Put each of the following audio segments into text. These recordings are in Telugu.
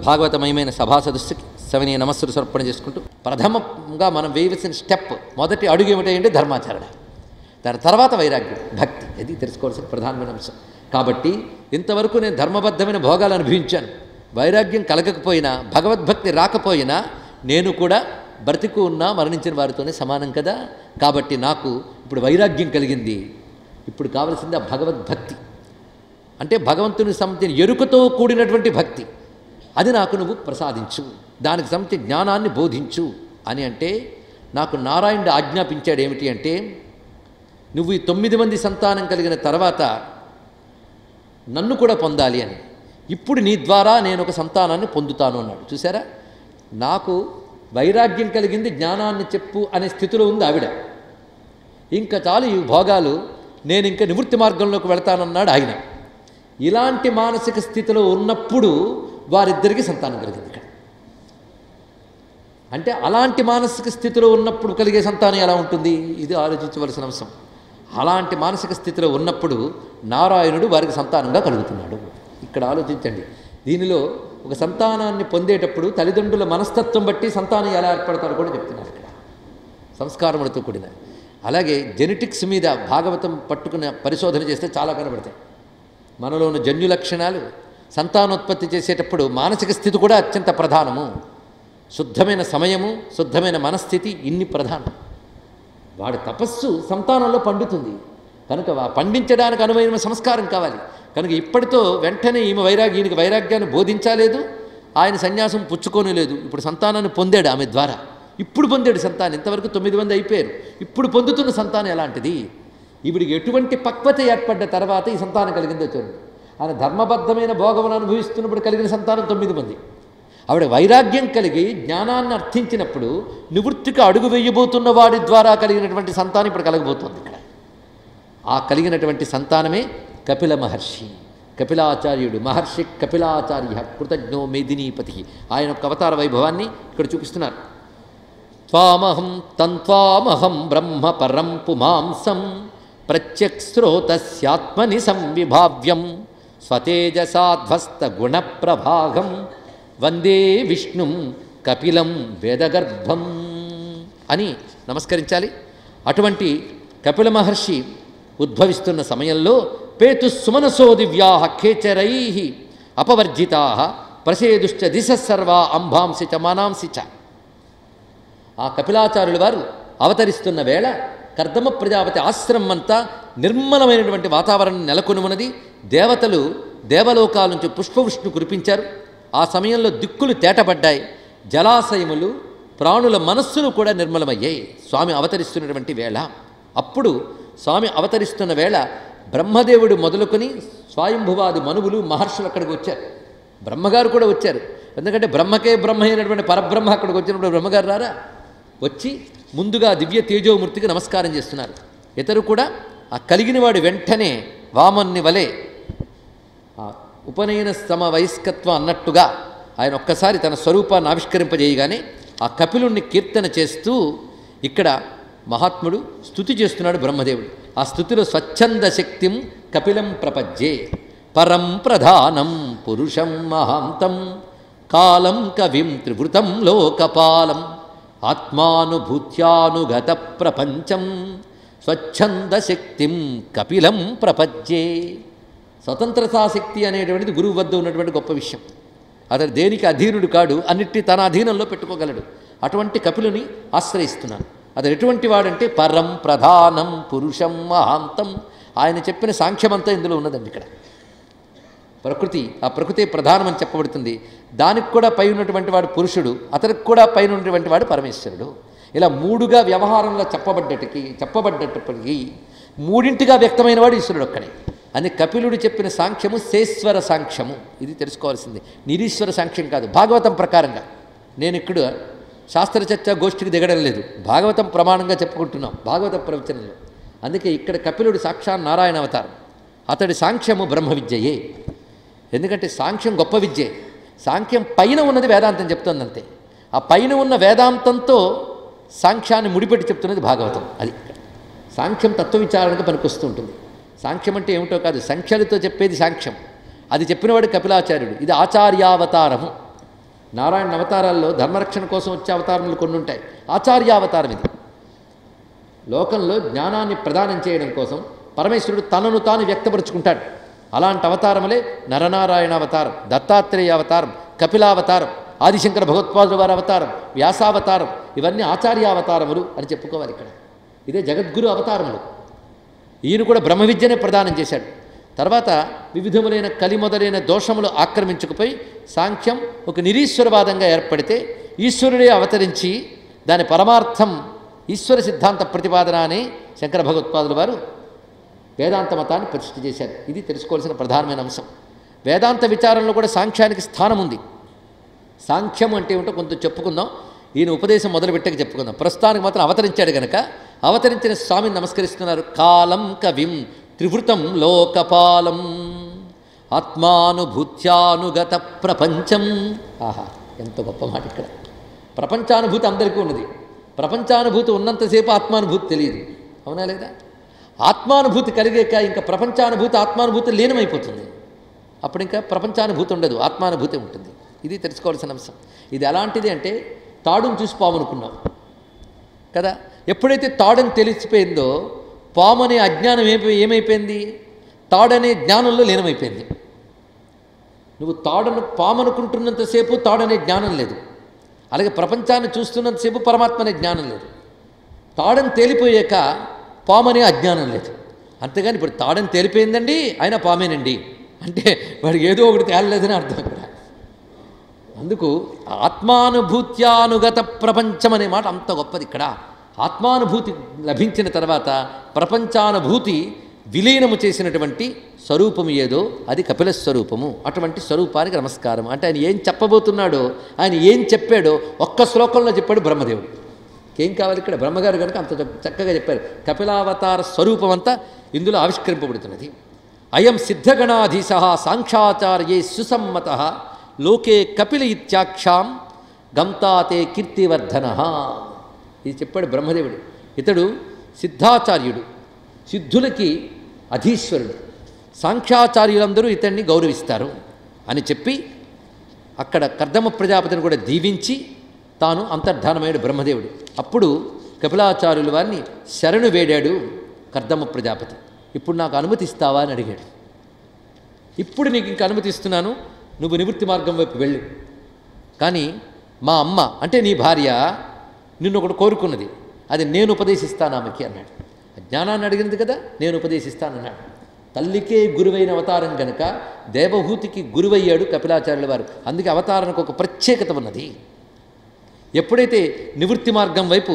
భాగవతమయమైన సభా సదస్సుకి సవినీయ నమస్సులు సమర్పణ చేసుకుంటూ ప్రథమంగా మనం వేయవలసిన స్టెప్ మొదటి అడుగు ఏమిటంటే ధర్మాచరణ, దాని తర్వాత వైరాగ్యం, భక్తి. ఇది తెలుసుకోవాల్సిన ప్రధానమైన అంశం. కాబట్టి ఇంతవరకు నేను ధర్మబద్ధమైన భోగాలు అనుభవించాను, వైరాగ్యం కలగకపోయినా భగవద్భక్తి రాకపోయినా నేను కూడా బ్రతికు ఉన్నా మరణించిన వారితోనే సమానం కదా. కాబట్టి నాకు ఇప్పుడు వైరాగ్యం కలిగింది. ఇప్పుడు కావలసింది ఆ భగవద్భక్తి, అంటే భగవంతుని సంబంధించిన ఎరుకతో కూడినటువంటి భక్తి. అది నాకు నువ్వు ప్రసాదించు, దానికి సంబంధించిన జ్ఞానాన్ని బోధించు అని. అంటే నాకు నారాయణుడు ఆజ్ఞాపించాడు ఏమిటి అంటే, నువ్వు ఈ 9 మంది సంతానం కలిగిన తర్వాత నన్ను కూడా పొందాలి అని. ఇప్పుడు నీ ద్వారా నేను ఒక సంతానాన్ని పొందుతాను అన్నాడు. చూసారా, నాకు వైరాగ్యం కలిగింది, జ్ఞానాన్ని చెప్పు అనే స్థితిలో ఉంది ఆవిడ. ఇంకా చాలు ఈ భోగాలు, నేను ఇంకా నివృత్తి మార్గంలోకి వెళతానన్నాడు ఆయన. ఇలాంటి మానసిక స్థితిలో ఉన్నప్పుడు వారిద్దరికీ సంతానం కలిగింది ఇక్కడ. అంటే అలాంటి మానసిక స్థితిలో ఉన్నప్పుడు కలిగే సంతానం ఎలా ఉంటుంది, ఇది ఆలోచించవలసిన అంశం. అలాంటి మానసిక స్థితిలో ఉన్నప్పుడు నారాయణుడు వారికి సంతానంగా కలుగుతున్నాడు. ఇక్కడ ఆలోచించండి, దీనిలో ఒక సంతానాన్ని పొందేటప్పుడు తల్లిదండ్రుల మనస్తత్వం బట్టి సంతానం ఎలా ఏర్పడతారో కూడా చెప్తున్నారు ఇక్కడ, సంస్కారములతో కూడిన. అలాగే జెనెటిక్స్ మీద భాగవతం పట్టుకున్న పరిశోధన చేస్తే చాలా కనబడతాయి. మనలో ఉన్న జన్యు లక్షణాలు, సంతానోత్పత్తి చేసేటప్పుడు మానసిక స్థితి కూడా అత్యంత ప్రధానము. శుద్ధమైన సమయము, శుద్ధమైన మనస్థితి, ఇన్ని ప్రధానం. వాడి తపస్సు సంతానంలో పండుతుంది కనుక పండించడానికి అనువైన సంస్కారం కావాలి. కనుక ఇప్పటితో వెంటనే ఈయనకి వైరాగ్యాన్ని బోధించలేదు, ఆయన సన్యాసం పుచ్చుకోలేదు. ఇప్పుడు సంతానాన్ని పొందాడు ఆమె ద్వారా. ఇప్పుడు పొందాడు సంతానం. ఇంతవరకు 9 మంది అయిపోయారు, ఇప్పుడు పొందుతున్న సంతానం ఎలాంటిది, ఇవిడికి ఎటువంటి పక్వత ఏర్పడ్డ తర్వాత ఈ సంతానం కలిగిందో చూడండి. ఆయన ధర్మబద్ధమైన భోగమును అనుభవిస్తున్నప్పుడు కలిగిన సంతానం 9 మంది. ఆవిడ వైరాగ్యం కలిగి జ్ఞానాన్ని అర్థించినప్పుడు నివృత్తికి అడుగు వేయబోతున్న వాడి ద్వారా కలిగినటువంటి సంతానం ఇప్పుడు కలగబోతోంది ఇక్కడ. ఆ కలిగినటువంటి సంతానమే కపిల మహర్షి, కపిలాచార్యుడు. మహర్షి కపిలాచార్య కృతజ్ఞో మేదినీపతి. ఆయన యొక్క అవతార వైభవాన్ని ఇక్కడ చూపిస్తున్నారు. త్వామహం తంత్వామహం బ్రహ్మ పరం పుమాంసం ప్రత్యక్స్రోతస్యాత్మని సంవిభావ్యం స్వతేజసాధ్వస్త గుణప్రభాగం వందే విష్ణుం కపిలం వేదగర్భం అని నమస్కరించాలి. అటువంటి కపిల మహర్షి ఉద్భవిస్తున్న సమయంలో పేతు సుమనసో దివ్యా ఖేచరై అపవర్జితా ప్రసేదుశ్చ దిశ సర్వా అంబాంసి చ మానాంసి చ. ఆ కపిలాచార్యుల వారు అవతరిస్తున్న వేళ కర్దమ ప్రజాపతి ఆశ్రమం అంతా నిర్మలమైనటువంటి వాతావరణం నెలకొని ఉన్నది. దేవతలు దేవలోకాల నుంచి పుష్పవృష్ణు కురిపించారు. ఆ సమయంలో దిక్కులు తేటపడ్డాయి, జలాశయములు, ప్రాణుల మనస్సులు కూడా నిర్మలమయ్యాయి స్వామి అవతరిస్తున్నటువంటి వేళ. అప్పుడు స్వామి అవతరిస్తున్న వేళ బ్రహ్మదేవుడు మొదలుకొని స్వయంభువాది మనువులు మహర్షులు అక్కడికి వచ్చారు. బ్రహ్మగారు కూడా వచ్చారు. ఎందుకంటే బ్రహ్మకే బ్రహ్మ అయినటువంటి పరబ్రహ్మ అక్కడికి వచ్చినప్పుడు బ్రహ్మగారు రారా, వచ్చి ముందుగా దివ్య తేజోమూర్తికి నమస్కారం చేస్తున్నారు. ఇతరు కూడా ఆ కలిగినవాడు వెంటనే వామన్ని వలె ఉపనయన సమవయస్కత్వం అన్నట్టుగా ఆయన ఒక్కసారి తన స్వరూపాన్ని ఆవిష్కరింపజేయగానే ఆ కపిలుణ్ణి కీర్తన చేస్తూ ఇక్కడ మహాత్ముడు స్తుతి చేస్తున్నాడు బ్రహ్మదేవుడు. ఆ స్తుతిలో స్వచ్ఛంద శక్తిం కపిలం ప్రపజ్యే పరం ప్రధానం పురుషం మహాంతం కాలం కవిం త్రివృతం లోకపాలం ఆత్మానుభూత్యానుగత ప్రపంచం స్వచ్ఛంద శక్తిం కపిలం ప్రపజ్యే. స్వతంత్రతాశక్తి అనేటువంటిది గురువు వద్ద ఉన్నటువంటి గొప్ప విషయం. అతడు దేనికి అధీనుడు కాడు, అన్నిటి తన అధీనంలో పెట్టుకోగలడు. అటువంటి కపిలుని ఆశ్రయిస్తున్నాను. అతడు ఎటువంటి వాడంటే పరం ప్రధానం పురుషం మహాంతం. ఆయన చెప్పిన సాంఖ్యమంతా ఇందులో ఉన్నదండి. ఇక్కడ ప్రకృతి, ఆ ప్రకృతి ప్రధానమని చెప్పబడుతుంది. దానికి కూడా పై ఉన్నటువంటి వాడు పురుషుడు, అతనికి కూడా పైన ఉన్నటువంటి వాడు పరమేశ్వరుడు. ఇలా మూడుగా వ్యవహారంలో చెప్పబడ్డప్పటికీ మూడింటిగా వ్యక్తమైన వాడు ఈశ్వరుడు ఒక్కడే. అని కపిలుడు చెప్పిన సాంఖ్యము శేశ్వర సాంఖ్యము. ఇది తెలుసుకోవాల్సింది, నిరీశ్వర సాంఖ్యం కాదు. భాగవతం ప్రకారంగా నేను ఇక్కడ శాస్త్రచర్చ గోష్ఠికి దిగడం లేదు, భాగవతం ప్రమాణంగా చెప్పుకుంటున్నాం భాగవత ప్రవచనంలో. అందుకే ఇక్కడ కపిలుడు సాక్షాత్ నారాయణ అవతారం. అతడి సాంఖ్యము బ్రహ్మ విద్యయే. ఎందుకంటే సాంఖ్యం గొప్ప విద్యే. సాంఖ్యం పైన ఉన్నది వేదాంతం చెప్తుంది అంతే. ఆ పైన ఉన్న వేదాంతంతో సాంఖ్యాన్ని ముడిపెట్టి చెప్తున్నది భాగవతం. అది సాంఖ్యం తత్వ విచారణకు పనికొస్తూ ఉంటుంది. సాంఖ్యం అంటే ఏమిటో కాదు, సంఖ్యలతో చెప్పేది సాంఖ్యం. అది చెప్పినవాడు కపిలాచార్యుడు. ఇది ఆచార్యావతారము. నారాయణ అవతారాల్లో ధర్మరక్షణ కోసం వచ్చే అవతారములు కొన్ని ఉంటాయి. ఆచార్యావతారం ఇది. లోకంలో జ్ఞానాన్ని ప్రదానం చేయడం కోసం పరమేశ్వరుడు తనను తాను వ్యక్తపరుచుకుంటాడు. అలాంటి అవతారములే నరనారాయణ అవతారం, దత్తాత్రేయ అవతారం, కపిలావతారం, ఆదిశంకర భగవత్పాదుల వారి అవతారం, వ్యాసావతారం, ఇవన్నీ ఆచార్యావతారములు అని చెప్పుకోవాలి ఇక్కడ. ఇదే జగద్గురు అవతారములు. ఈయన కూడా బ్రహ్మ విద్యనే ప్రదానం చేశాడు. తర్వాత వివిధములైన కలి మొదలైన దోషములు ఆక్రమించుకుపోయి సాంఖ్యం ఒక నిరీశ్వరవాదంగా ఏర్పడితే ఈశ్వరుడే అవతరించి దాని పరమార్థం ఈశ్వర సిద్ధాంత ప్రతిపాదన అని శంకర భగవత్పాదుల వారు వేదాంత మతాన్ని ప్రతిష్ఠ చేశారు. ఇది తెలుసుకోవాల్సిన ప్రధానమైన అంశం. వేదాంత విచారంలో కూడా సాంఖ్యానికి స్థానం ఉంది. సాంఖ్యం అంటే ఏమిటో కొంత చెప్పుకుందాం. ఈయన ఉపదేశం మొదలుపెట్టక చెప్పుకుందాం. ప్రస్తుతానికి మాత్రం అవతరించాడు గనక అవతరించిన స్వామిని నమస్కరిస్తున్నారు. కాలం కవిం త్రివృతం లోకపాలం ఆత్మానుభూత్యానుగత ప్రపంచం. ఆహా, ఎంత గొప్ప మాట ఇక్కడ. ప్రపంచానుభూతి అందరికీ ఉన్నది. ప్రపంచానుభూతి ఉన్నంతసేపు ఆత్మానుభూతి తెలియదు. అవునా లేదా? ఆత్మానుభూతి కలిగాక ఇంకా ప్రపంచానుభూతి ఆత్మానుభూతి లీనమైపోతుంది. అప్పుడు ఇంకా ప్రపంచానుభూతి ఉండదు, ఆత్మానుభూతి ఉంటుంది. ఇది తెలుసుకోవాల్సిన అంశం. ఇది ఎలాంటిది అంటే తాడును చూసి పాము అనుకున్నాం కదా. ఎప్పుడైతే తాడని తెలిసిపోయిందో పాము అనే అజ్ఞానం ఏమైపోయింది? తాడనే జ్ఞానంలో లీనమైపోయింది. నువ్వు తాడను పాము అనుకుంటున్నంతసేపు తాడనే జ్ఞానం లేదు. అలాగే ప్రపంచాన్ని చూస్తున్నంతసేపు పరమాత్మ అనే జ్ఞానం లేదు. తాడని తేలిపోయాక పాము అనే అజ్ఞానం లేదు. అంతేగాని ఇప్పుడు తాడని తేలిపోయిందండి ఆయన పామేనండి అంటే వాడికి ఏదో ఒకటి తేలలేదని అర్థం ఇక్కడ. అందుకు ఆత్మానుభూత్యానుగత ప్రపంచం అనే మాట అంత గొప్పది ఇక్కడ. ఆత్మానుభూతి లభించిన తర్వాత ప్రపంచానుభూతి విలీనము చేసినటువంటి స్వరూపము ఏదో అది కపిల స్వరూపము. అటువంటి స్వరూపానికి నమస్కారం. అంటే ఆయన ఏం చెప్పబోతున్నాడో, ఆయన ఏం చెప్పాడో ఒక్క శ్లోకంలో చెప్పాడు బ్రహ్మదేవుడు. ఏం కావాలి ఇక్కడ? బ్రహ్మగారు కనుక అంత చక్కగా చెప్పారు. కపిలావతార స్వరూపం అంతా ఇందులో ఆవిష్కరింపబడుతున్నది. అయం సిద్ధగణాధీశ సాంఖ్యాచార్యే సుసమ్మత లోకే కపిల ఇత్యాఖ్యాం గంతాతే కీర్తివర్ధన. ఇది చెప్పాడు బ్రహ్మదేవుడు. ఇతడు సిద్ధాచార్యుడు, సిద్ధులకి అధీశ్వరుడు. సాంఖ్యాచార్యులందరూ ఇతన్ని గౌరవిస్తారు అని చెప్పి అక్కడ కర్దమ ప్రజాపతిని కూడా దీవించి తాను అంతర్ధానమైన బ్రహ్మదేవుడు. అప్పుడు కపిలాచార్యుల వారిని శరణు వేడాడు కర్దమ ప్రజాపతి. ఇప్పుడు నాకు అనుమతిస్తావా అని అడిగాడు. ఇప్పుడు నీకు ఇంక అనుమతిస్తున్నాను, నువ్వు నివృత్తి మార్గం వైపు వెళ్ళు. కానీ మా అమ్మ అంటే నీ భార్య నిన్ను ఒకటి కోరుకున్నది, అది నేను ఉపదేశిస్తాను ఆమెకి అన్నాడు. జ్ఞానాన్ని అడిగినది కదా, నేను ఉపదేశిస్తానన్నాడు. తల్లికే గురువైన అవతారం కనుక దేవహూతికి గురువయ్యాడు కపిలాచార్యుల వారు. అందుకే అవతారానికి ఒక ప్రత్యేకత ఉన్నది. ఎప్పుడైతే నివృత్తి మార్గం వైపు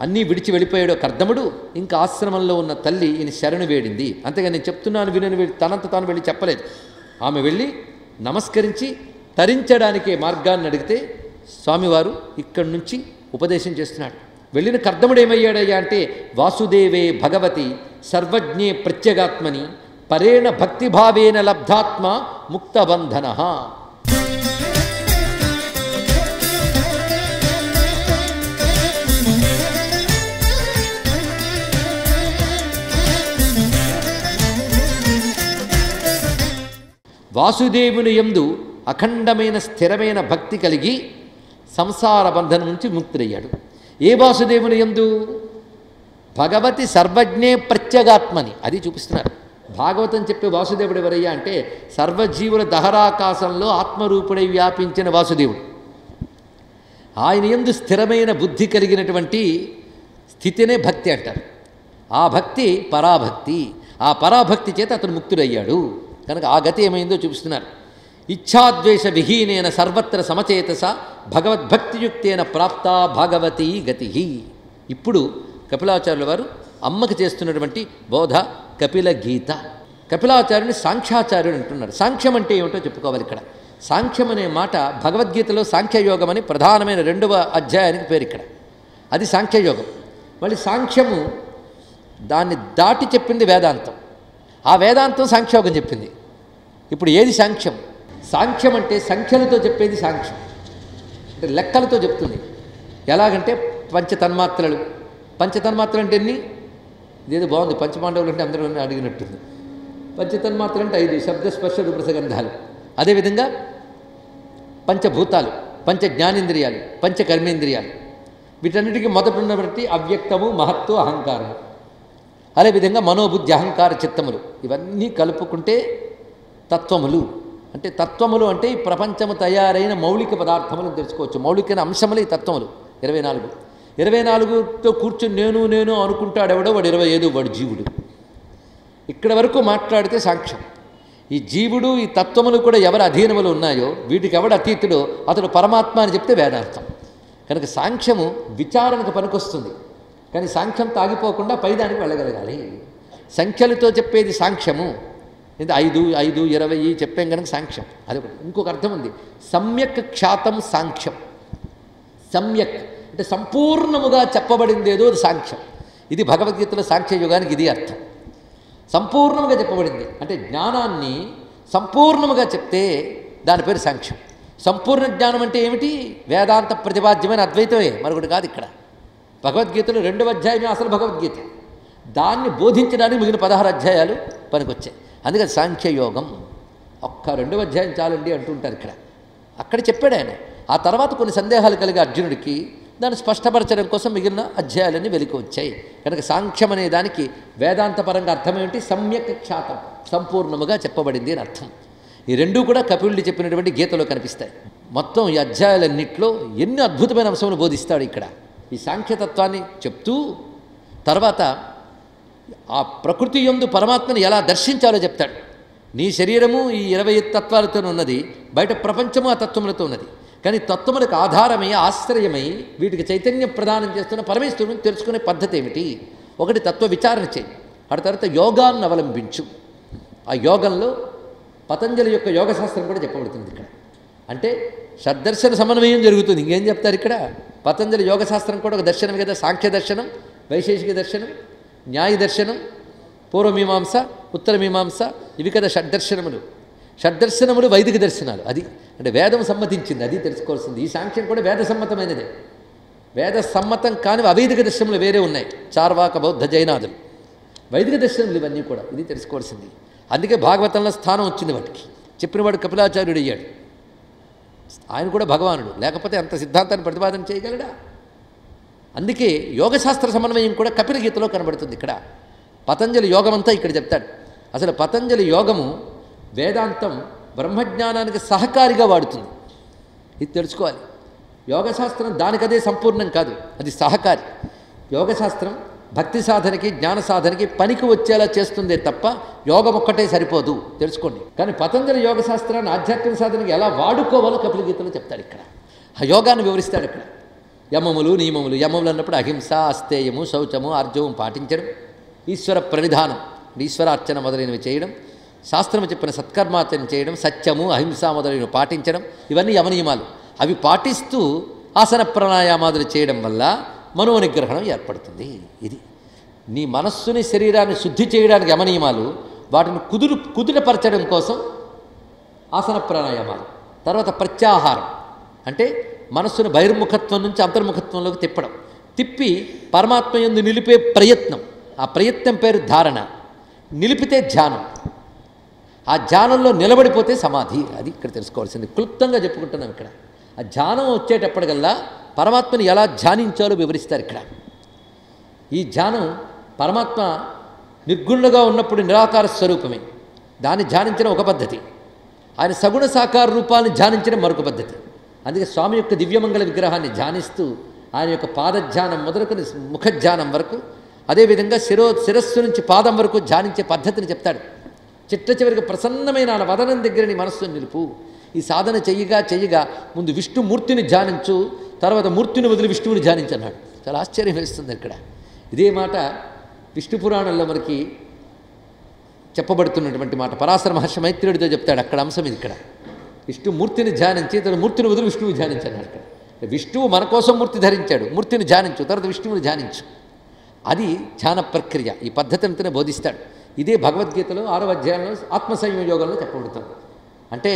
అన్నీ విడిచి వెళ్ళిపోయాడో కర్దముడు, ఇంకా ఆశ్రమంలో ఉన్న తల్లి ఈయన శరణు వేడింది. అంతేగా నేను చెప్తున్నాను వినని వెళ్ళి తనంత తాను వెళ్ళి చెప్పలేదు. ఆమె వెళ్ళి నమస్కరించి తరించడానికే మార్గాన్ని అడిగితే స్వామివారు ఇక్కడి నుంచి ఉపదేశం చేస్తున్నాడు. వెళ్ళిన కర్దముడు ఏమయ్యాడయ్యా అంటే వాసుదేవే భగవతి సర్వజ్ఞే ప్రత్యేగాత్మని పరేణ భక్తిభావేన లబ్ధాత్మ ముక్తబంధన. వాసుదేవుని యందు అఖండమైన స్థిరమైన భక్తి కలిగి సంసార బంధనం నుంచి ముక్తుడయ్యాడు. ఏ వాసుదేవుని యందు? భగవతి సర్వజ్ఞే ప్రత్యేగాత్మని. అది చూపిస్తున్నారు. భాగవతం చెప్పే వాసుదేవుడు ఎవరయ్యా అంటే సర్వజీవుల దహరాకాశంలో ఆత్మరూపుడై వ్యాపించిన వాసుదేవుడు. ఆయన యందు స్థిరమైన బుద్ధి కలిగినటువంటి స్థితినే భక్తి అంటారు. ఆ భక్తి పరాభక్తి. ఆ పరాభక్తి చేత అతను ముక్తుడయ్యాడు. కనుక ఆ గతి ఏమైందో చూపిస్తున్నారు. ఇచ్ఛాద్వేష విహీనేన సర్వత్ర సమచేతస భగవద్భక్తియుక్తేన ప్రాప్త భాగవతీ గతి. ఇప్పుడు కపిలాచార్యుల వారు అమ్మకి చేస్తున్నటువంటి బోధ కపిల గీత. కపిలాచార్యుని సాంఖ్యాచార్యుడు అంటున్నారు. సాంఖ్యం అంటే ఏమిటో చెప్పుకోవాలి ఇక్కడ. సాంఖ్యం అనే మాట భగవద్గీతలో సాంఖ్యయోగం అని ప్రధానమైన 2వ అధ్యాయానికి పేరు ఇక్కడ. అది సాంఖ్యయోగం. మళ్ళీ సాంఖ్యము దాన్ని దాటి చెప్పింది వేదాంతం. ఆ వేదాంతం సాంఖ్యయోగం చెప్పింది. ఇప్పుడు ఏది సాంఖ్యం? సాంఖ్యం అంటే సంఖ్యలతో చెప్పేది సాంఖ్యం. అంటే లెక్కలతో చెప్తుంది. ఎలాగంటే పంచతన్మాత్రలు. పంచతన్మాత్రలు అంటే ఎన్ని? ఇదేదో బాగుంది. పంచపాండవులు అంటే అందరూ అడిగినట్టుంది. పంచతన్మాత్రలు అంటే 5 శబ్ద స్పర్శ రూపరసగంధాలు. అదేవిధంగా పంచభూతాలు, పంచ జ్ఞానేంద్రియాలు, పంచ కర్మేంద్రియాలు, వీటన్నిటికీ మొదట ఉన్నటువంటి అవ్యక్తము, మహత్తు, అహంకారము. అదేవిధంగా మనోబుద్ధి, అహంకార, చిత్తములు ఇవన్నీ కలుపుకుంటే తత్వములు. అంటే తత్వములు అంటే ఈ ప్రపంచము తయారైన మౌలిక పదార్థములను తెలుసుకోవచ్చు. మౌలికైన అంశములు ఈ తత్వములు 24. 24తో కూర్చుని నేను అనుకుంటాడెవడో వాడు 25, వాడు జీవుడు. ఇక్కడ వరకు మాట్లాడితే సాంఖ్యం. ఈ జీవుడు, ఈ తత్వములు కూడా ఎవరి అధీనములు ఉన్నాయో, వీటికి ఎవడు అతీతుడో అతడు పరమాత్మ అని చెప్తే వేదాంతం. కనుక సాంఖ్యము విచారణకు పనికొస్తుంది, కానీ సాంఖ్యం తాగిపోకుండా పైదానికి వెళ్ళగలగాలి. సంఖ్యలతో చెప్పేది సాంఖ్యము. ఇది 5, 5, 20 చెప్పాం కనుక సాంఖ్యం. అదొకటి. ఇంకొక అర్థం ఉంది, సమ్యక్ ఖ్యాతం సాంఖ్యం. సమ్యక్ అంటే సంపూర్ణముగా చెప్పబడిందేదో అది సాంఖ్యం. ఇది భగవద్గీతలో సాంఖ్యయుగానికి ఇది అర్థం. సంపూర్ణముగా చెప్పబడింది అంటే జ్ఞానాన్ని సంపూర్ణముగా చెప్తే దాని పేరు సాంఖ్యం. సంపూర్ణ జ్ఞానం అంటే ఏమిటి? వేదాంత ప్రతిపాద్యమైన అద్వైతమే, మరొకటి కాదు. ఇక్కడ భగవద్గీతలో 2వ అధ్యాయమే అసలు భగవద్గీత. దాన్ని బోధించడానికి మిగిలిన 16 అధ్యాయాలు పనికొచ్చాయి. అందుకని సాంఖ్యయోగం ఒక్క 2వ అధ్యాయం చాలండి అంటుంటారు ఇక్కడ. అక్కడ చెప్పాడు ఆయన. ఆ తర్వాత కొన్ని సందేహాలు కలిగే అర్జునుడికి దాన్ని స్పష్టపరచడం కోసం మిగిలిన అధ్యాయాలన్నీ వెలికి వచ్చాయి. కనుక సాంఖ్యం అనే దానికి వేదాంతపరంగా అర్థం ఏమిటి? సమ్యక్ ఖ్యాతం, సంపూర్ణముగా చెప్పబడింది అని అర్థం. ఈ రెండూ కూడా కపిలుడు చెప్పినటువంటి గీతలో కనిపిస్తాయి. మొత్తం ఈ అధ్యాయాలన్నింటిలో ఎన్ని అద్భుతమైన అంశములు బోధిస్తాడు ఇక్కడ. ఈ సాంఖ్యతత్వాన్ని చెప్తూ తర్వాత ఆ ప్రకృతి యందు పరమాత్మని ఎలా దర్శించాలో చెప్తాడు. నీ శరీరము ఈ 25 తత్వాలతో ఉన్నది, బయట ప్రపంచము ఆ తత్వములతో ఉన్నది. కానీ తత్వములకు ఆధారమై, ఆశ్రయమై వీటికి చైతన్యం ప్రదానం చేస్తున్న పరమేశ్వరుని తెలుసుకునే పద్ధతి ఏమిటి? ఒకటి తత్వ విచారణ చేయి, ఆ తర్వాత యోగాన్ని అవలంబించు. ఆ యోగంలో పతంజలి యొక్క యోగశాస్త్రం కూడా చెప్పబడుతుంది ఇక్కడ. అంటే షడ్దర్శన సమన్వయం జరుగుతుంది. ఇంకేం చెప్తారు ఇక్కడ? పతంజలి యోగశాస్త్రం కూడా ఒక దర్శనం కదా. సాంఖ్య దర్శనం, వైశేషిక దర్శనం, న్యాయ దర్శనం, పూర్వమీమాంస, ఉత్తరమీమాంస, ఇవి కదా షడ్దర్శనములు. షడ్దర్శనములు వైదిక దర్శనాలు. అది అంటే వేదం సమ్మతించింది, అది తెలుసుకోవాల్సింది. ఈ సాంఖ్యం కూడా వేద సమ్మతమైనదే. వేద సమ్మతం కాని అవైదిక దర్శనములు వేరే ఉన్నాయి, చార్వాక, బౌద్ధ, జైనాదులు. వైదిక దర్శనములు ఇవన్నీ కూడా, ఇది తెలుసుకోవాల్సింది. అందుకే భాగవతంలో స్థానం వచ్చింది వాటికి. చెప్పినవాడు కపిలాచార్యుడు అయ్యాడు. ఆయన కూడా భగవానుడు, లేకపోతే అంత సిద్ధాంతాన్ని ప్రతిపాదన చేయగలడా? అందుకే యోగశాస్త్ర సమన్వయం కూడా కపిల గీతలో కనబడుతుంది. ఇక్కడ పతంజలి యోగమంతా ఇక్కడ చెప్తాడు. అసలు పతంజలి యోగము వేదాంతం బ్రహ్మజ్ఞానానికి సహకారిగా వాడుతుంది. ఇది తెలుసుకోవాలి. యోగశాస్త్రం దానికదే సంపూర్ణం కాదు, అది సహకారి. యోగశాస్త్రం భక్తి సాధనకి, జ్ఞాన సాధనకి పనికి వచ్చేలా చేస్తుందే తప్ప యోగం ఒక్కటే సరిపోదు, తెలుసుకోండి. కానీ పతంజలి యోగశాస్త్రాన్ని ఆధ్యాత్మిక సాధనకి ఎలా వాడుకోవాలో కపిల గీతలో చెప్తాడు. ఇక్కడ ఆ యోగాన్ని వివరిస్తాడు. ఇక్కడ యమములు, నియమములు. యమములు అన్నప్పుడు అహింస, అస్తేయము, శౌచము, ఆర్జవం పాటించడం, ఈశ్వర ప్రణిధానం, ఈశ్వరార్చన మొదలైనవి చేయడం, శాస్త్రము చెప్పిన సత్కర్మాచరణ చేయడం, సత్యము, అహింస మొదలైనవి పాటించడం, ఇవన్నీ యమనియమాలు. అవి పాటిస్తూ ఆసన ప్రాణాయామాదులు చేయడం వల్ల మనోనిగ్రహణం ఏర్పడుతుంది. ఇది నీ మనస్సుని, శరీరాన్ని శుద్ధి చేయడానికి యమనియమాలు, వాటిని కుదుటపరచడం కోసం ఆసన ప్రాణాయామాలు. తర్వాత ప్రత్యాహారం అంటే మనస్సును బహిర్ముఖత్వం నుంచి అంతర్ముఖత్వంలోకి తిప్పడం, తిప్పి పరమాత్మ యందు నిలిపే ప్రయత్నం. ఆ ప్రయత్నం పేరు ధారణ. నిలిపితే ధ్యానం. ఆ ధ్యానంలో నిలబడిపోతే సమాధి. అది ఇక్కడ తెలుసుకోవాల్సింది. క్లుప్తంగా చెప్పుకుంటున్నాం. ఇక్కడ ఆ ధ్యానం వచ్చేటప్పటికల్లా పరమాత్మని ఎలా ధ్యానించాలో వివరిస్తారు ఇక్కడ. ఈ ధ్యానం పరమాత్మ నిర్గుణుడుగా ఉన్నప్పుడు నిరాకార స్వరూపమే, దాన్ని ధ్యానించడం ఒక పద్ధతి. ఆయన సగుణ సాకార రూపాన్ని ధ్యానించడం మరొక పద్ధతి. అందుకే స్వామి యొక్క దివ్యమంగళ విగ్రహాన్ని ధ్యానిస్తూ ఆయన యొక్క పాదధ్యానం మొదలుకొని ముఖధ్యానం వరకు, అదేవిధంగా శిరస్సు నుంచి పాదం వరకు ధ్యానించే పద్ధతిని చెప్తాడు. చిట్ట చివరికి ప్రసన్నమైన ఆయన వదనం దగ్గర నీ మనస్సును నిలుపు. ఈ సాధన చెయ్యగా ముందు విష్ణుమూర్తిని ధ్యానించు, తర్వాత మూర్తిని వదిలి విష్ణువుని ధ్యానించన్నాడు. చాలా ఆశ్చర్యం వేస్తుంది ఇక్కడ. ఇదే మాట విష్ణు పురాణంలో మనకి చెప్పబడుతున్నటువంటి మాట. పరాశర మహర్షి మైత్రేయుడితో చెప్తాడు. అక్కడ అంశం ఇది. ఇక్కడ విష్ణుమూర్తిని ధ్యానించి తర్వాత మూర్తిని వదిలి విష్ణువు ధ్యానించన్నాడు. ఇక్కడ విష్ణువు మన కోసం మూర్తి ధరించాడు, మూర్తిని ధ్యానించు, తర్వాత విష్ణువుని ధ్యానించు. అది ధ్యాన ప్రక్రియ. ఈ పద్ధతి అంతనే బోధిస్తాడు. ఇదే భగవద్గీతలో 6వ అధ్యాయంలో ఆత్మసంయోగంలో చెప్పబడుతుంది. అంటే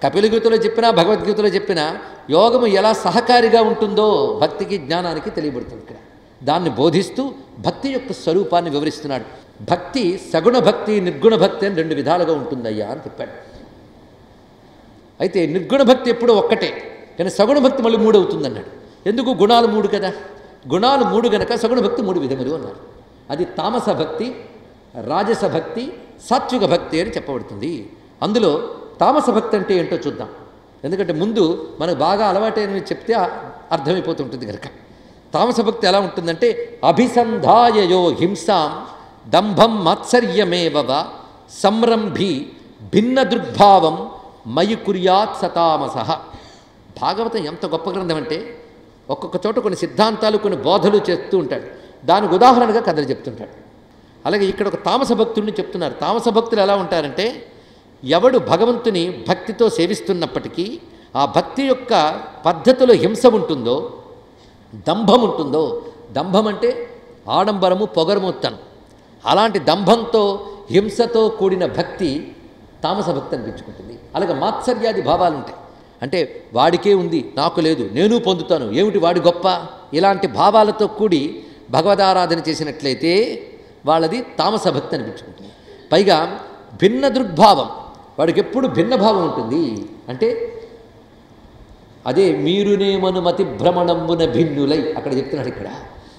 కపిల గీతలో చెప్పినా, భగవద్గీతలో చెప్పినా యోగము ఎలా సహకారిగా ఉంటుందో భక్తికి, జ్ఞానానికి తెలియబడుతుంది. ఇక్కడ దాన్ని బోధిస్తూ భక్తి యొక్క స్వరూపాన్ని వివరిస్తున్నాడు. భక్తి సగుణ భక్తి, నిర్గుణ భక్తి అని 2 విధాలుగా ఉంటుందయ్యా అని చెప్పాడు. అయితే నిర్గుణ భక్తి ఎప్పుడూ ఒక్కటే, కానీ సగుణ భక్తి మళ్ళీ 3 అవుతుందన్నాడు. ఎందుకు? గుణాలు 3 కదా, గుణాలు 3 గనక సగుణ భక్తి 3 విధములు అన్నారు. అది తామస భక్తి, రాజస భక్తి, సాత్విక భక్తి అని చెప్పబడుతుంది. అందులో తామస భక్తి అంటే ఏంటో చూద్దాం. ఎందుకంటే ముందు మనకు బాగా అలవాటైనవి చెప్తే అర్థమైపోతుంటుంది కనుక. తామస భక్తి ఎలా ఉంటుందంటే అభిసంధాయయో హింసాం దంభం మాత్సర్యమేవ సంరంభి భిన్న దృగ్భావం మయి కుర్యాత్ సతామస. భాగవతం ఎంత గొప్ప గ్రంథం అంటే ఒక్కొక్క చోట కొన్ని సిద్ధాంతాలు కొన్ని బోధలు చేస్తూ ఉంటాడు, దానికి ఉదాహరణగా కథలు చెప్తుంటాడు. అలాగే ఇక్కడ ఒక తామస భక్తుడిని చెప్తున్నారు. తామస భక్తులు ఎలా ఉంటారంటే ఎవడు భగవంతుని భక్తితో సేవిస్తున్నప్పటికీ ఆ భక్తి యొక్క పద్ధతిలో హింస ఉంటుందో, దంభం ఉంటుందో, దంభం అంటే ఆడంబరము పొగరుమొత్తను, అలాంటి దంభంతో హింసతో కూడిన భక్తి తామస భక్తి అనిపించుకుంటుంది. అలాగే మాత్సర్యాది భావాలు ఉంటాయి, అంటే వాడికే ఉంది నాకు లేదు, నేను పొందుతాను, ఏమిటి వాడి గొప్ప, ఇలాంటి భావాలతో కూడి భగవదారాధన చేసినట్లయితే వాళ్ళది తామస భక్తి అనిపించుకుంటుంది. పైగా భిన్న దృగ్భావం, వాడికి ఎప్పుడు భిన్న భావం ఉంటుంది. అంటే అదే మీరునేమనుమతి భ్రమణంబున భిన్నులై అక్కడ చెప్తున్నాడు. ఇక్కడ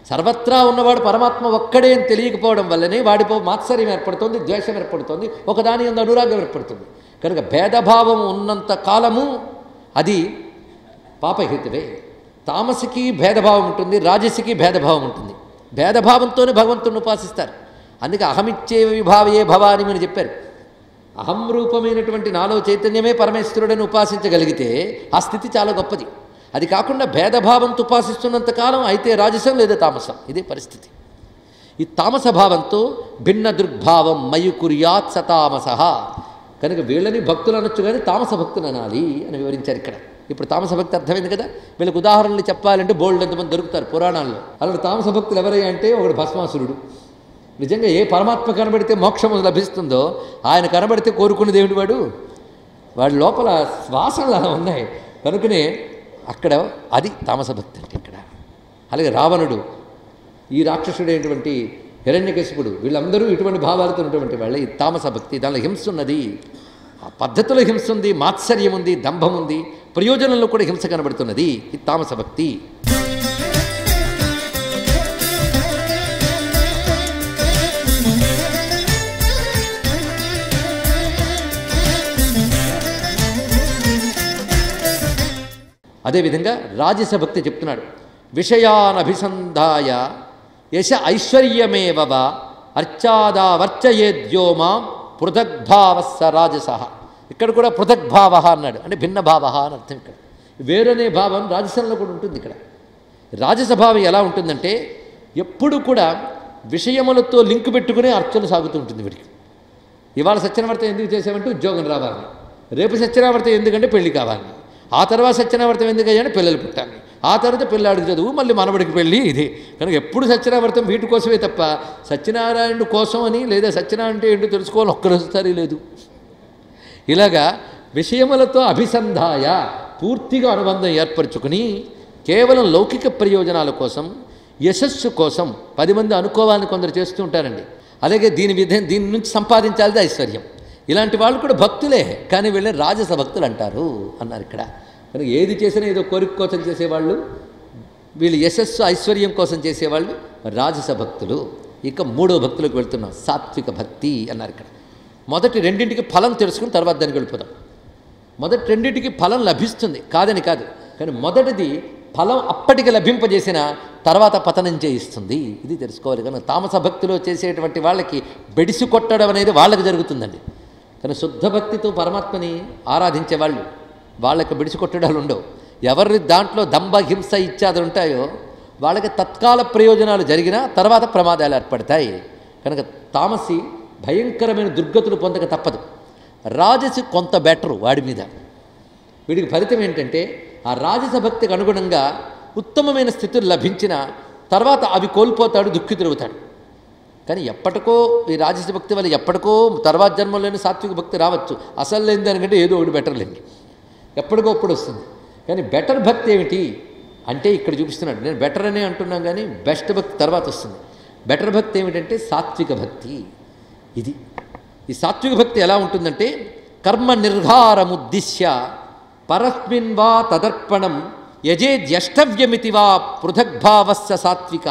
సర్వత్రా ఉన్నవాడు పరమాత్మ ఒక్కడే అని తెలియకపోవడం వల్లనే వాడిపో మాత్సర్యం ఏర్పడుతుంది, ద్వేషం ఏర్పడుతుంది, ఒకదాని యందు అనురాగం ఏర్పడుతుంది. కనుక భేదభావం ఉన్నంత కాలము అది పాపహేతువే. తామసికి భేదభావం ఉంటుంది, రాజసికి భేదభావం ఉంటుంది. భేదభావంతోనే భగవంతుని ఉపాసిస్తారు. అందుకే అహమిచ్చే విభావయే భవాని అని చెప్పారు. అహం రూపమైనటువంటి నాలో చైతన్యమే పరమేశ్వరుడని ఉపాసించగలిగితే ఆ స్థితి చాలా గొప్పది. అది కాకుండా భేదభావంతో ఉపాసిస్తున్నంతకాలం అయితే రాజసం లేదా తామసం, ఇదే పరిస్థితి. ఈ తామస భావంతో భిన్న దృగ్భావం మయి కుర్యాత్ సతామస. కనుక వీళ్ళని భక్తులు అనొచ్చు కానీ తామస భక్తులు అనాలి అని వివరించారు ఇక్కడ. ఇప్పుడు తామస భక్తి అర్థమైంది కదా. వీళ్ళకి ఉదాహరణలు చెప్పాలంటే బోల్డ్ ఎంతమంది దొరుకుతారు పురాణాల్లో. అలాంటి తామస భక్తులు ఎవరయ్యా అంటే ఒకడు భస్మాసురుడు. నిజంగా ఏ పరమాత్మ కనబడితే మోక్షము లభిస్తుందో ఆయన కనబడితే కోరుకునేది ఏమిటి? వాడి లోపల శ్వాసలు అలా ఉన్నాయి కనుకనే అక్కడ అది తామస భక్తి అంటే ఇక్కడ. అలాగే రావణుడు, ఈ రాక్షసుడైనటువంటి హిరణ్యకశిపుడు, వీళ్ళందరూ ఇటువంటి భావాలతో ఉన్నటువంటి వాళ్ళే ఈ తామస భక్తి. దానిలో హింస ఉన్నది, ఆ పద్ధతిలో హింస ఉంది, మాత్సర్యం ఉంది, దంభం ఉంది, ప్రయోజనంలో కూడా హింస కనబడుతున్నది. ఈ తామస భక్తి. అదేవిధంగా రాజస భక్తి చెప్తున్నాడు. విషయానభిసంధాయ యశ ఐశ్వర్యమేవ అర్చాదావర్చయేద్యోమా పృథగ్భావస్స రాజస. ఇక్కడ కూడా పృథగ్భావ అన్నాడు, అంటే భిన్న భావ అని అర్థం. ఇక్కడ వేరనే భావం రాజసంలో కూడా ఉంటుంది. ఇక్కడ రాజస భావం ఎలా ఉంటుందంటే ఎప్పుడు కూడా విషయములతో లింక్ పెట్టుకునే అర్చన సాగుతూ ఉంటుంది వీడికి. ఇవాళ సత్యనావర్తం ఎందుకు చేసామంటే ఉద్యోగం రావాలని, రేపు సత్యనావర్తం ఎందుకంటే పెళ్లి కావాలని, ఆ తర్వాత సత్యనావర్తం ఎందుకయ్యాని పిల్లలు పుట్టాలి, ఆ తర్వాత పిల్లాడికి చదువు, మళ్ళీ మనవడికి పెళ్ళి, ఇది. కనుక ఎప్పుడు సత్యనావర్తం వీటి కోసమే తప్ప సత్యనారాయణుడు కోసం అని లేదా సత్యనారాయణ అంటే ఏంటో తెలుసుకోవాలి ఒక్కరోజుసారి లేదు. ఇలాగా విషయములతో అభిసంధాయ పూర్తిగా అనుబంధం ఏర్పరచుకుని కేవలం లౌకిక ప్రయోజనాల కోసం, యశస్సు కోసం 10 మంది అనుకోవాలని కొందరు చేస్తూ ఉంటారండి. అలాగే దీని నుంచి సంపాదించాలి ఐశ్వర్యం. ఇలాంటి వాళ్ళు కూడా భక్తులే, కానీ వీళ్ళని రాజస భక్తులు అంటారు అన్నారు ఇక్కడ. కనుక ఏది చేసినా ఏదో కోరిక కోసం చేసేవాళ్ళు, వీళ్ళు యశస్సు ఐశ్వర్యం కోసం చేసేవాళ్ళు రాజస భక్తులు. ఇక 3వ భక్తులకు వెళ్తున్నాం, సాత్విక భక్తి అన్నారు ఇక్కడ. మొదటి రెండింటికి ఫలం తెలుసుకుని తర్వాత దానికి వెళ్ళిపోదాం. మొదటి రెండింటికి ఫలం లభిస్తుంది కాదని కాదు, కానీ మొదటిది ఫలం అప్పటికి లభింపజేసిన తర్వాత పతనం చేయిస్తుంది, ఇది తెలుసుకోవాలి. కనుక తామస భక్తిలో చేసేటువంటి వాళ్ళకి బెడిసి కొట్టడం అనేది వాళ్ళకి జరుగుతుందండి. కానీ శుద్ధ భక్తితో పరమాత్మని ఆరాధించే వాళ్ళు వాళ్ళకి బెడిసి కొట్టడాలు ఉండవు. ఎవరి దాంట్లో దంభ హింస ఇత్యాదులు ఉంటాయో వాళ్ళకి తత్కాల ప్రయోజనాలు జరిగినా తర్వాత ప్రమాదాలు ఏర్పడతాయి. కనుక తామసి భయంకరమైన దుర్గతులు పొందక తప్పదు. రాజసి కొంత బెటరు వాడి మీద. వీడికి ఫలితం ఏంటంటే ఆ రాజస భక్తికి అనుగుణంగా ఉత్తమమైన స్థితులు లభించిన తర్వాత అవి కోల్పోతాడు, దుఃఖితుడవుతాడు. కానీ ఎప్పటికో ఈ రాజస భక్తి వల్ల ఎప్పటికో తర్వాత జన్మలోనే సాత్విక భక్తి రావచ్చు. అసలు లేని దానికంటే ఏదో ఒకటి బెటర్ లేండి, ఎప్పటికో అప్పుడు వస్తుంది. కానీ బెటర్ భక్తి ఏమిటి అంటే ఇక్కడ చూపిస్తున్నాడు. నేను బెటర్ అనే అంటున్నాను కానీ బెస్ట్ భక్తి తర్వాత వస్తుంది. బెటర్ భక్తి ఏమిటంటే సాత్విక భక్తి. ఇది ఈ సాత్విక భక్తి ఎలా ఉంటుందంటే కర్మ నిర్ధారముద్దిశ్య పరస్మిన్ వా తదర్పణం యజేద్యష్టవ్యమితి వా పృథగ్భావస్య సాత్విక.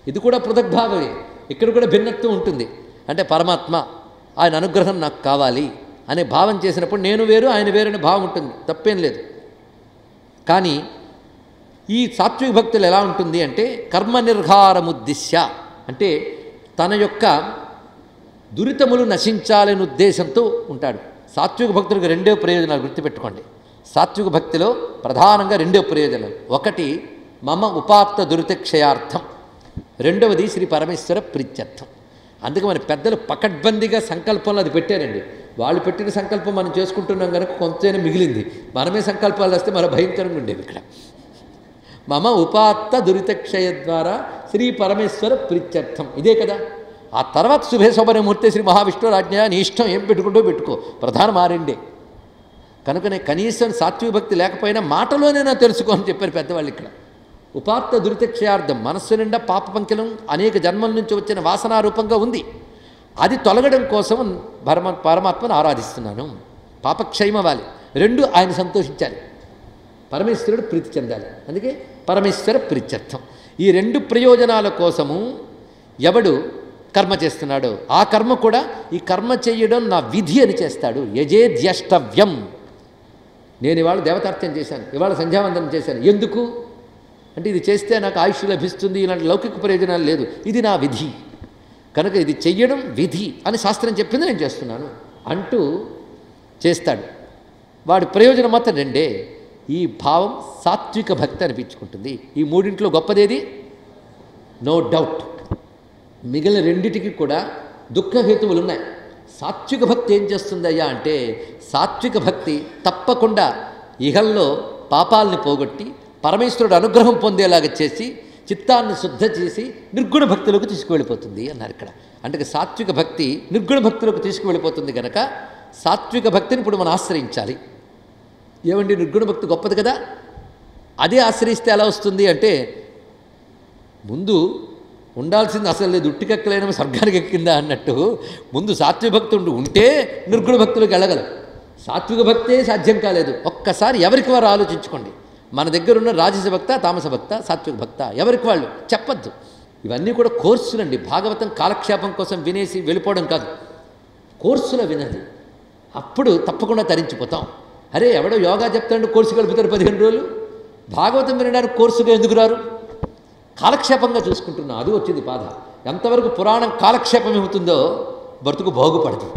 ఇది కూడా పృథగ్భావమే, ఇక్కడ కూడా భిన్నత్వం ఉంటుంది. అంటే పరమాత్మ ఆయన అనుగ్రహం నాకు కావాలి అనే భావం చేసినప్పుడు నేను వేరు ఆయన వేరు అనే భావం ఉంటుంది, తప్పేం లేదు. కానీ ఈ సాత్విక భక్తులు ఎలా ఉంటుంది అంటే కర్మ నిర్హారముద్దిశ్య, అంటే తన యొక్క దురితములు నశించాలనే ఉద్దేశంతో ఉంటాడు. సాత్విక భక్తులకు రెండో ప్రయోజనాలు గుర్తుపెట్టుకోండి. సాత్విక భక్తిలో ప్రధానంగా రెండో ప్రయోజనాలు, ఒకటి మమ ఉపాత్త దురితక్షయార్థం, రెండవది శ్రీ పరమేశ్వర ప్రీత్యర్థం. అందుకే మన పెద్దలు పకడ్బందీగా సంకల్పంలో అది పెట్టారండి. వాళ్ళు పెట్టిన సంకల్పం మనం చేసుకుంటున్నాం కనుక కొంతైనా మిగిలింది. మనమే సంకల్పాలు వస్తే మన భయంకరంగా ఉండేవి. ఇక్కడ మమ ఉపాత్త దురితక్షయ ద్వారా శ్రీ పరమేశ్వర ప్రీత్యర్థం, ఇదే కదా. ఆ తర్వాత శుభే శోభనమూర్తి శ్రీ మహావిష్ణురాజ్ఞ, నీ ఇష్టం ఏం పెట్టుకుంటూ పెట్టుకో, ప్రధానం ఆ రెండే. కనుకనే కనీసం సాత్విక భక్తి లేకపోయినా మాటలోనైనా తెలుసుకో అని చెప్పారు పెద్దవాళ్ళు. ఇక్కడ ఉపాత్త దురితక్షయార్థం, మనస్సు నిండా పాప పంకిలం అనేక జన్మల నుంచి వచ్చిన వాసనారూపంగా ఉంది, అది తొలగడం కోసం పరమాత్మను ఆరాధిస్తున్నాను. పాపక్షయం అవ్వాలి, రెండు ఆయన సంతోషించాలి, పరమేశ్వరుడు ప్రీతి చెందాలి. అందుకే పరమేశ్వర ప్రీత్యర్థం. ఈ రెండు ప్రయోజనాల కోసము ఎవడు కర్మ చేస్తున్నాడో ఆ కర్మ కూడా ఈ కర్మ చేయడం నా విధి అని చేస్తాడు. యజేద్యష్టవ్యం. నేను ఇవాళ దేవతార్చన చేశాను, ఇవాళ సంధ్యావందనం చేశాను. ఎందుకు అంటే ఇది చేస్తే నాకు ఆయుష్ లభిస్తుంది, ఇలాంటి లౌకిక ప్రయోజనాలు లేదు, ఇది నా విధి కనుక ఇది చెయ్యడం విధి అని శాస్త్రం చెప్పింది, నేను చేస్తున్నాను అంటూ చేస్తాడు. వాడి ప్రయోజనం మాత్రం రెండే. ఈ భావం సాత్విక భక్తి అనిపించుకుంటుంది. ఈ మూడింట్లో గొప్పదేది? No doubt. మిగిలిన రెండిటికి కూడా దుఃఖహేతువులు ఉన్నాయి. సాత్విక భక్తి ఏం చేస్తుందయ్యా అంటే, సాత్విక భక్తి తప్పకుండా ఇహల్లో పాపాలని పోగొట్టి పరమేశ్వరుడు అనుగ్రహం పొందేలాగా చేసి చిత్తాన్ని శుద్ధ చేసి నిర్గుణ భక్తులకు తీసుకువెళ్ళిపోతుంది అన్నారు ఇక్కడ. అంటే సాత్విక భక్తి నిర్గుణ భక్తులకు తీసుకువెళ్ళిపోతుంది కనుక సాత్విక భక్తిని ఇప్పుడు మనం ఆశ్రయించాలి. ఏమండి నిర్గుణ భక్తి గొప్పది కదా, అదే ఆశ్రయిస్తే ఎలా వస్తుంది అంటే, ముందు ఉండాల్సింది అసలు లేదు, ఉట్టికెక్కలేని స్వర్గానికి ఎక్కిందా అన్నట్టు ముందు సాత్విక భక్తుడు ఉంటే నిర్గుణ భక్తులకు వెళ్ళగలరు. సాత్విక భక్తే సాధ్యం కాలేదు. ఒక్కసారి ఎవరికి వారు ఆలోచించుకోండి. మన దగ్గర ఉన్న రాజస భక్త, తామస భక్త, సాత్విక భక్త, ఎవరికి వాళ్ళు చెప్పద్దు. ఇవన్నీ కూడా కోర్సులండి. భాగవతం కాలక్షేపం కోసం వినేసి వెళ్ళిపోవడం కాదు, కోర్సులో వినది. అప్పుడు తప్పకుండా తరించిపోతాం. అరే ఎవడో యోగా చెప్తాడు కోర్సు గడుపుతారు 15 రోజులు, భాగవతం వినడానికి కోర్సుగా ఎందుకు రారు? కాలక్షేపంగా చూసుకుంటున్నాం, అది వచ్చింది బాధ. ఎంతవరకు పురాణం కాలక్షేపం అవుతుందో బ్రతుకు బాగుపడదు,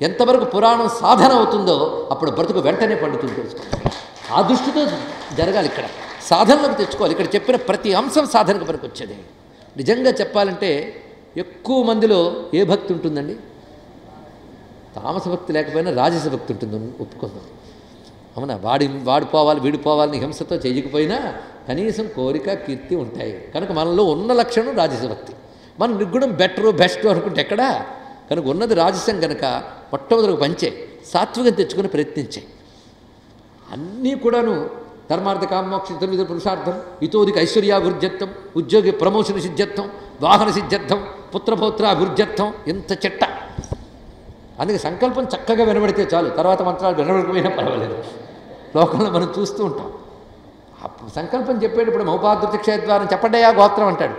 ఎంతవరకు పురాణం సాధన అవుతుందో అప్పుడు బ్రతుకు వెంటనే పండుతుంది. తెలుసుకోవాలి, ఆ దృష్టితో జరగాలి. ఇక్కడ సాధనలోకి తెచ్చుకోవాలి. ఇక్కడ చెప్పిన ప్రతి అంశం సాధనకు పనికి వచ్చేది. నిజంగా చెప్పాలంటే ఎక్కువ మందిలో ఏ భక్తి ఉంటుందండి? తామస భక్తి లేకపోయినా రాజస భక్తి ఉంటుంది, ఒప్పుకుందాం. అవునా? వాడు పోవాలి వీడు పోవాలని హింసతో చేయకపోయినా కనీసం కోరిక కీర్తి ఉంటాయి. కనుక మనలో ఉన్న లక్షణం రాజస భక్తి. మనం నిర్గుణం బెస్ట్ అనుకుంటే ఎక్కడా? కనుక ఉన్నది రాజసం కనుక మొట్టమొదటి పంచే సాత్వికం తెచ్చుకుని ప్రయత్నించే. అన్నీ కూడాను ధర్మార్థ కామోక్ష చతుర్విధ పురుషార్థం, ఇతోదిక ఐశ్వర్యాభివృద్ధ్యర్థం, ఉద్యోగి ప్రమోషన్ సిద్ధ్యర్థం, వాహన సిద్ధ్యర్థం, పుత్రపౌత్రాభివృద్ధ్యర్థం, ఇంత చెట్ట. అందుకే సంకల్పం చక్కగా వినబడితే చాలు, తర్వాత మంత్రాలు వినబడిపోయినా పర్వాలేదు. లోకంలో మనం చూస్తూ ఉంటాం. సంకల్పం చెప్పేటప్పుడు మౌపాదృతిక్షయద్వారం చెప్పండియా గోత్రం అంటాడు.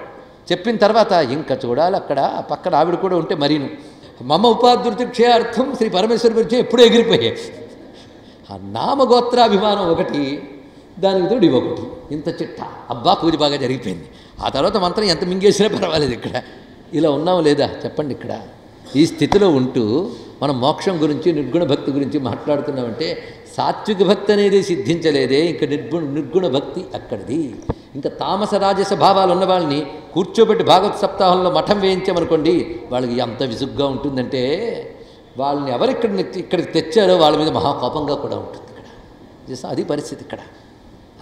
చెప్పిన తర్వాత ఇంకా చూడాలి అక్కడ పక్కన ఆవిడ కూడా ఉంటే మరీను. మమ ఉపాదృతిక్షయార్థం శ్రీ పరమేశ్వరి గురించి ఎప్పుడూ ఎగిరిపోయాయి. ఆ నామగోత్రాభిమానం ఒకటి, దానికి తోడు ఒకటి, ఇంత చిట్ట. అబ్బా పూజ బాగా జరిగిపోయింది. ఆ తర్వాత మంత్రం ఎంత మింగేసినా పర్వాలేదు. ఇక్కడ ఇలా ఉన్నాం లేదా చెప్పండి? ఇక్కడ ఈ స్థితిలో ఉంటూ మనం మోక్షం గురించి నిర్గుణ భక్తి గురించి మాట్లాడుతున్నామంటే సాత్విక భక్తి అనేది సిద్ధించలేదే, ఇంకా నిర్గుణ భక్తి అక్కడిది. ఇంకా తామస రాజస భావాలు ఉన్న వాళ్ళని కూర్చోబెట్టి భాగవత సప్తాహంలో మఠం వేయించామనుకోండి, వాళ్ళకి ఎంత విసుగ్గా ఉంటుందంటే వాళ్ళని ఇక్కడికి తెచ్చారో వాళ్ళ మీద మహాకోపంగా కూడా ఉంటుంది. ఇక్కడ అది పరిస్థితి ఇక్కడ.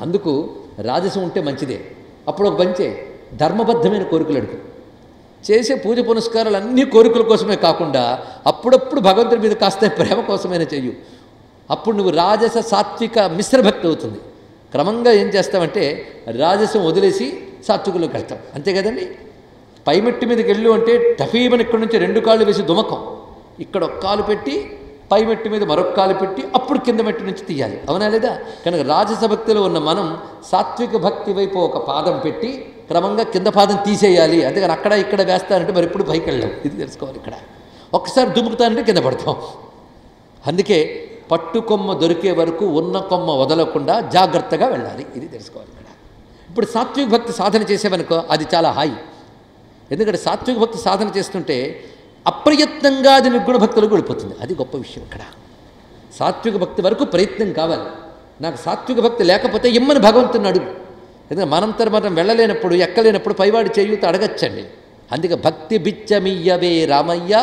అందుకు రాజసం ఉంటే మంచిదే. అప్పుడు ఒక పంచే ధర్మబద్ధమైన కోరికలు అడుగు. చేసే పూజ పునస్కారాలు అన్నీ కోరికల కోసమే కాకుండా అప్పుడప్పుడు భగవంతుడి మీద కాస్త ప్రేమ కోసమైనా చెయ్యు. అప్పుడు నువ్వు రాజస సాత్విక మిశ్రభక్తి అవుతుంది. క్రమంగా ఏం చేస్తావంటే రాజసం వదిలేసి సాత్వికులోకి వెళ్తాం, అంతే కదండి. పైమెట్టి మీదకి వెళ్ళు అంటే టఫీమని ఇక్కడి నుంచి 2 కాళ్ళు వేసి దుమకం, ఇక్కడ ఒక కాలు పెట్టి పై మెట్టు మీద మరొక కాలు పెట్టి అప్పుడు కింద మెట్టు నుంచి తీయాలి, అవునా లేదా? కనుక రాజస భక్తిలో ఉన్న మనం సాత్విక భక్తి వైపు ఒక పాదం పెట్టి క్రమంగా కింద పాదం తీసేయాలి. అంతేగాని అక్కడ ఇక్కడ వేస్తానంటే మరి ఎప్పుడు పైకి వెళ్ళాం, ఇది తెలుసుకోవాలి. ఇక్కడ ఒక్కసారి దుముకుతానంటే కింద పడతాం. అందుకే పట్టుకొమ్మ దొరికే వరకు ఉన్న కొమ్మ వదలకుండా జాగ్రత్తగా వెళ్ళాలి, ఇది తెలుసుకోవాలి. ఇక్కడ ఇప్పుడు సాత్విక భక్తి సాధన చేసేవనుకో అది చాలా హాయి. ఎందుకంటే సాత్విక భక్తి సాధన చేస్తుంటే అప్రయత్నంగా అది నిర్గుణ భక్తులకు వెళ్ళిపోతుంది, అది గొప్ప విషయం. ఇక్కడ సాత్విక భక్తి వరకు ప్రయత్నం కావాలి. నాకు సాత్విక భక్తి లేకపోతే ఇమ్మని భగవంతుని అడుగు. ఎందుకంటే మనంతర మనం వెళ్ళలేనప్పుడు ఎక్కలేనప్పుడు పైవాడి చేయూత అడగచ్చండి. అందుకే భక్తి బిచ్చమియ్యవే రామయ్య,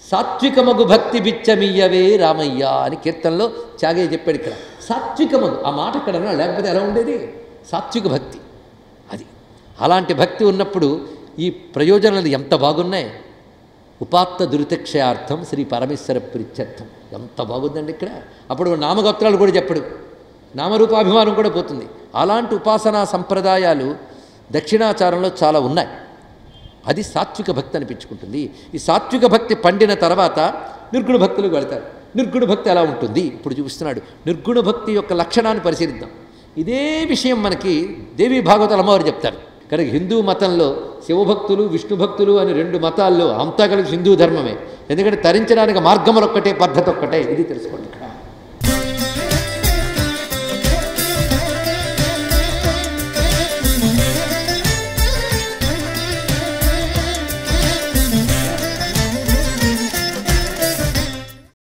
సాత్వికమగు భక్తి బిచ్చమియ్యవే రామయ్య అని కీర్తనలో త్యాగయ్య చెప్పాడు. ఇక్కడ సాత్వికమగు ఆ మాట ఇక్కడ లేకపోతే ఎలా ఉండేది? సాత్విక భక్తి అది. అలాంటి భక్తి ఉన్నప్పుడు ఈ ప్రయోజనాలు ఎంత బాగున్నాయి. ఉపాత్త దురితక్షయార్థం శ్రీ పరమేశ్వర ప్రీత్యర్థం, ఎంత బాగుందండి. ఇక్కడ అప్పుడు నామగోత్రాలు కూడా చెప్పడు, నామరూపాభిమానం కూడా పోతుంది. అలాంటి ఉపాసనా సంప్రదాయాలు దక్షిణాచారంలో చాలా ఉన్నాయి. అది సాత్విక భక్తి అనిపించుకుంటుంది. ఈ సాత్విక భక్తి పండిన తర్వాత నిర్గుణ భక్తులకు వెళతారు. నిర్గుణ భక్తి ఎలా ఉంటుంది ఇప్పుడు చూపిస్తున్నాడు. నిర్గుణ భక్తి యొక్క లక్షణాన్ని పరిశీలిద్దాం. ఇదే విషయం మనకి దేవీ భాగవతాలు అమ్మవారు చెప్తారు. కనుక హిందూ మతంలో శివభక్తులు విష్ణు భక్తులు అని రెండు మతాల్లో అంతా కలిసి హిందూ ధర్మమే. ఎందుకంటే తరించడానికి మార్గములు ఒక్కటే, పద్ధతి ఒక్కటే, ఇది తెలుసుకోండి. ఇక్కడ